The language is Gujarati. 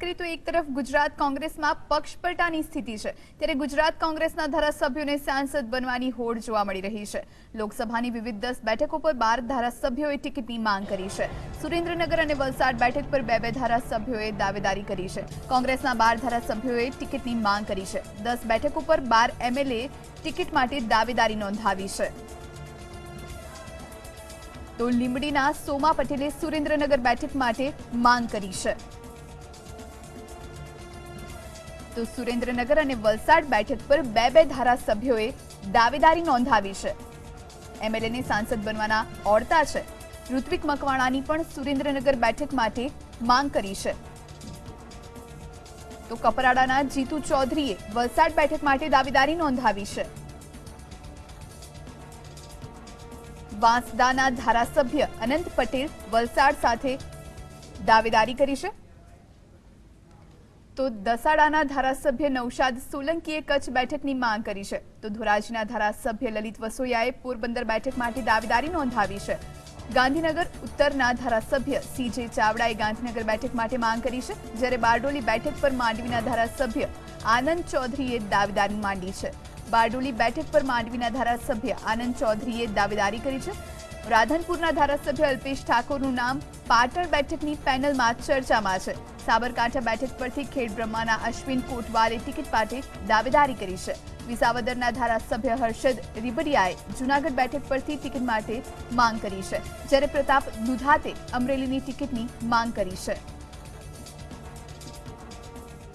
કરીએ તો એક તરફ ગુજરાત કોંગ્રેસમાં પક્ષપલટાની સ્થિતિ છે, ત્યારે ગુજરાત કોંગ્રેસના ધારાસભ્યોને સાંસદ બનવાની હોડ જોવા મળી રહી છે। લોકસભાની વિવિધ 10 બેઠકો પર 12 ધારાસભ્યોએ ટિકિટની માંગ કરી છે। સુરેન્દ્રનગર અને વલસાડ બેઠક પર 2 ધારાસભ્યોએ દાવેદારી કરી છે। કોંગ્રેસના 12 ધારાસભ્યોએ ટિકિટની માંગ કરી છે। 10 બેઠકો પર 12 એમએલએ ટિકિટ માટે દાવેદારી નોંધાવી છે। તો લીંબડીના સોમા પટેલે સુરેન્દ્રનગર બેઠક માટે માંગ કરી છે। તો સુરેન્દ્રનગર અને વલસાડ બેઠક પર 2 ધારાસભ્યોએ દાવેદારી નોંધાવી છે। એમએલએને સાંસદ બનવાના ઓળતા છે। ઋત્વિક મકવાણાની પણ સુરેન્દ્રનગર બેઠક માટે માંગ કરી છે। તો કપરાડાના જીતુ ચૌધરીએ વલસાડ બેઠક માટે દાવેદારી નોંધાવી છે। વાંસદાના ધારાસભ્ય અનંત પટેલ વલસાડ સાથે દાવેદારી કરી છે। તો દસાડાના ધારાસભ્ય નૌશાદ સોલંકીએ કચ્છ બેઠકની માંગ કરી છે। તો ધોરાજીના ધારાસભ્ય લલિત વસોયાએ પોરબંદર બેઠક માટે દાવેદારી નોંધાવી છે। ગાંધીનગર ઉત્તરના ધારાસભ્ય સીજે ચાવડાએ ગાંધીનગર બેઠક માટે માંગ કરી છે, જ્યારે બારડોલી બેઠક પર માંડવીના ધારાસભ્ય આનંદ ચૌધરીએ દાવેદારી માંડી છે। બારડોલી બેઠક પર માંડવીના ધારાસભ્ય આનંદ ચૌધરીએ દાવેદારી કરી છે। રાધનપુરના ધારાસભ્ય અલ્પેશ ઠાકોરનું નામ પાટણ બેઠકની પેનલમાં ચર્ચામાં છે। સાબરકાંઠા બેઠક પરથી ખેડબ્રહ્માના અશ્વિન કોટવાલે ટિકિટ માટે દાવેદારી કરી છે। વિસાવદરના ધારાસભ્ય હર્ષદ રીબડિયાએ જૂનાગઢ બેઠક પરથી ટિકિટ માટે માંગ કરી છે, જ્યારે પ્રતાપ દુધાતે અમરેલીની ટિકિટની માંગ કરી છે।